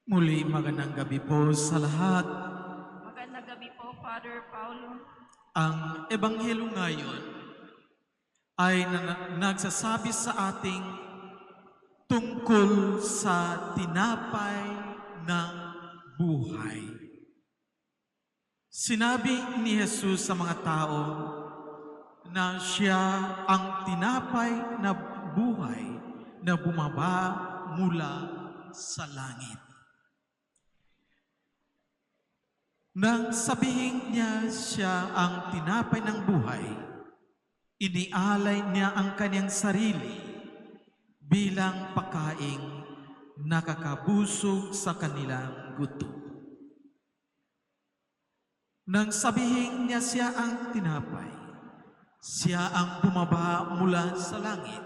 Muli, magandang gabi po sa lahat. Magandang gabi po, Father Paulo. Ang Ebanghelyo ngayon ay nagsasabi sa ating tungkol sa tinapay ng buhay. Sinabi ni Jesus sa mga tao na siya ang tinapay na buhay na bumaba mula sa langit. Nang sabihin niya siya ang tinapay ng buhay, inialay niya ang kanyang sarili bilang pagkaing nakakabusog sa kanilang gutom. Nang sabihin niya siya ang tinapay, siya ang bumaba mula sa langit.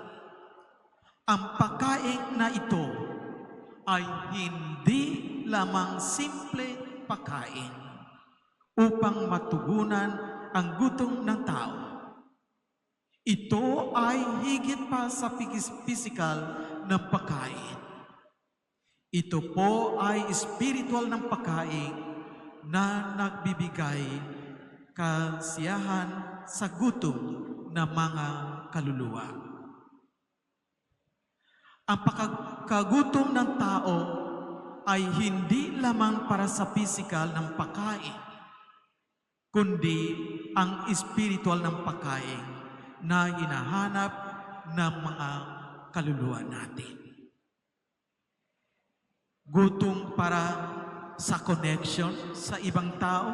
Ang pagkain na ito ay hindi lamang simple pagkain upang matugunan ang gutom ng tao. Ito ay higit pa sa pisikal na pagkain. Ito po ay spiritual ng pagkain na nagbibigay kasiyahan sa gutom ng mga kaluluwa. Ang pagkagutom ng tao ay hindi lamang para sa pisikal ng pagkain, kundi ang spiritual ng pagkain na hinahanap ng mga kaluluwa natin. Gutom para sa connection sa ibang tao,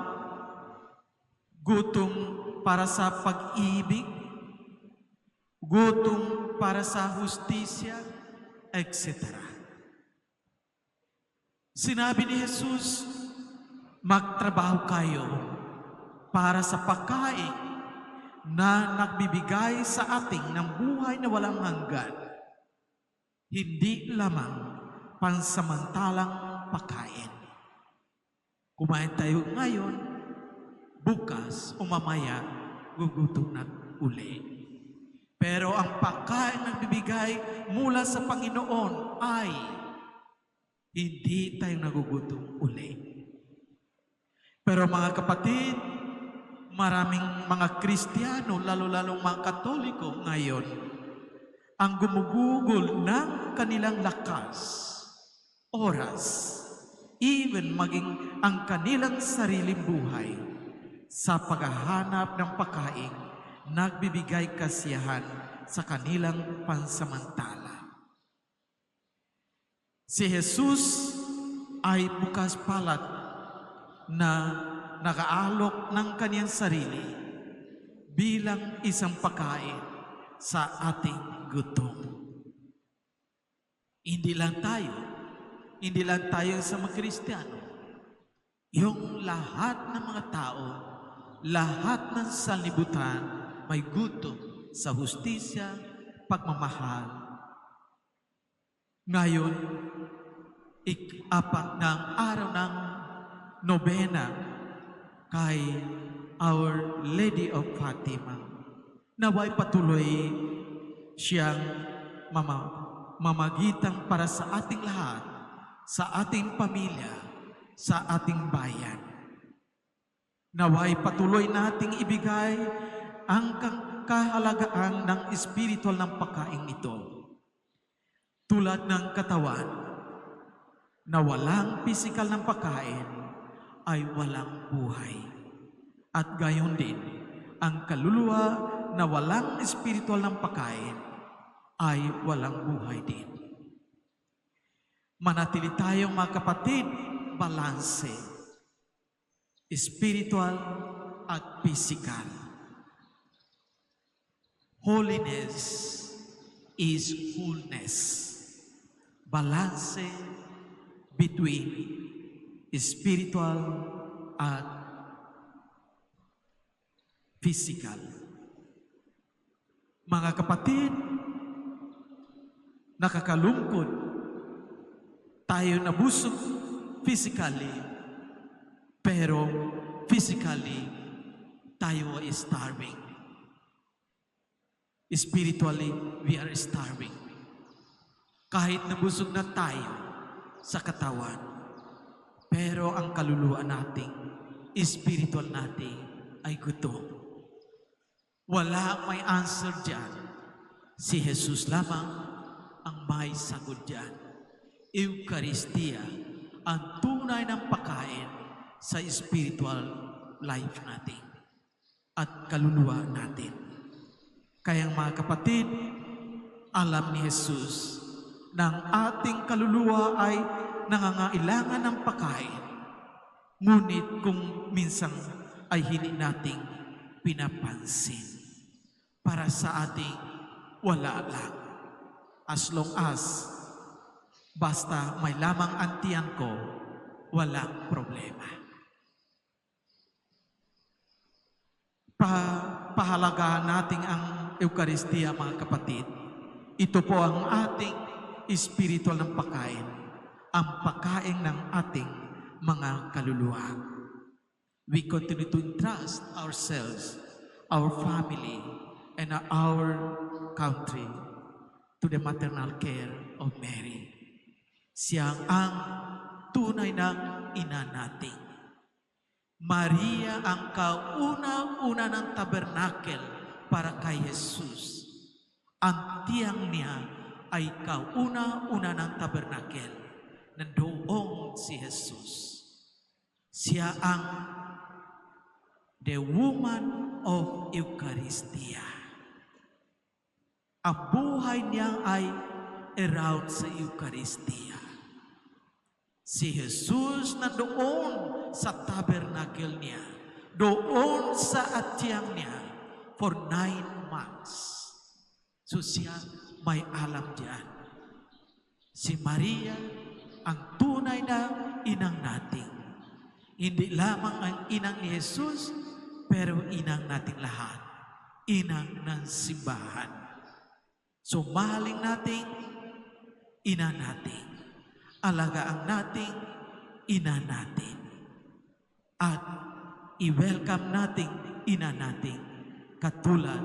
gutom para sa pag-ibig, gutom para sa hustisya, etc. Sinabi ni Jesus, magtrabaho kayo para sa pagkain na nagbibigay sa ating ng buhay na walang hanggan, hindi lamang pansamantalang pagkain. Kumain tayo ngayon, bukas o mamaya, gugutom na uli. Pero ang pagkain na nagbibigay mula sa Panginoon ay hindi tayo nagugutom uli. Pero mga kapatid, maraming mga Kristiyano, lalo-lalong mga Katoliko ngayon, ang gumugugol ng kanilang lakas, oras, even maging ang kanilang sariling buhay sa paghahanap ng pagkain, nagbibigay kasiyahan sa kanilang pansamantala. Si Jesus ay bukas palad na nakaalok ng kanyang sarili bilang isang pagkain sa ating gutom. Hindi lang tayo sa mga Kristiyano. Yung lahat ng mga tao, lahat ng sanlibutan may gutom sa hustisya, pagmamahal. Ngayon, ik-apat ng araw ng nobena kay Our Lady of Fatima. Naway patuloy siyang mamagitan para sa ating lahat, sa ating pamilya, sa ating bayan. Naway patuloy nating ibigay ang kahalagaan ng spiritual ng pagkain ito. Tulad ng katawan na walang pisikal ng pagkain ay walang buhay. At gayon din, ang kaluluwa na walang spiritual ng pagkain ay walang buhay din. Manatili tayong mga kapatid, balanse, spiritual at physical. Holiness is wholeness. Balanse between spiritual at physical. Mga kapatid, nakakalungkot, tayo nabusog physically, pero physically, tayo ay starving. Spiritually, we are starving. Kahit nabusog na tayo sa katawan, Pero ang kaluluwa nating, spiritual nating ay gutom. Wala may answer dyan. Si Jesus lamang ang may sagot dyan. Eucharistia, ang tunay ng pagkain sa spiritual life natin at kaluluwa natin. Kaya mga kapatid, alam ni Jesus na ang ating kaluluwa ay nangangailangan ng pagkain. Ngunit kung minsan ay hindi nating pinapansin. Para sa ating wala lang. As long as basta may lamang ang tiyan ko, walang problema. Pahalagahan natin ang Eucharistia, mga kapatid. Ito po ang ating spiritual ng pagkain, ang pagkain ng ating mga kaluluwa. We continue to entrust ourselves, our family, and our country to the maternal care of Mary. Siya ang tunay ng ina natin. Maria ang kauna-una ng tabernakel para kay Jesus. Ang tiyang niya ay kauna-una ng tabernakel na doong si Jesus. Siya ang the woman of Eucharistia. Ang buhay niya ay around sa Eucharistia. Si Jesus na doon sa tabernacle niya, doon sa atyang niya for 9 months. So siya may alam diyan. Si Maria, ang tunay na inang natin. Hindi lamang ang inang ni Jesus, pero inang nating lahat. Inang ng simbahan. So mahaling natin, ina natin. Alagaan natin, ina natin. At i-welcome natin, ina natin. Katulad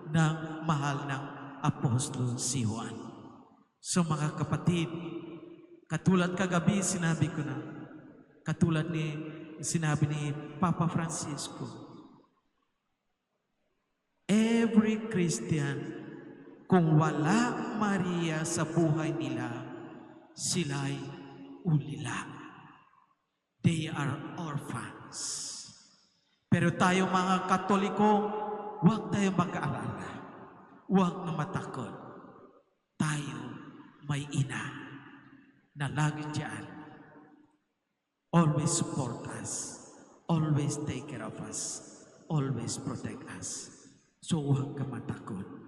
ng mahal ng Apostol si Juan. So mga kapatid, katulad kagabi sinabi ko na, katulad ni sinabi ni Papa Francisco, every Christian, kung wala Maria sa buhay nila, sila'y ulila. They are orphans. Pero tayo mga Katoliko, huwag tayo mag-aalala. Huwag na matakot. Tayo may ina na lagi diyan. Always support us. Always take care of us. Always protect us. So huwag ka matakot.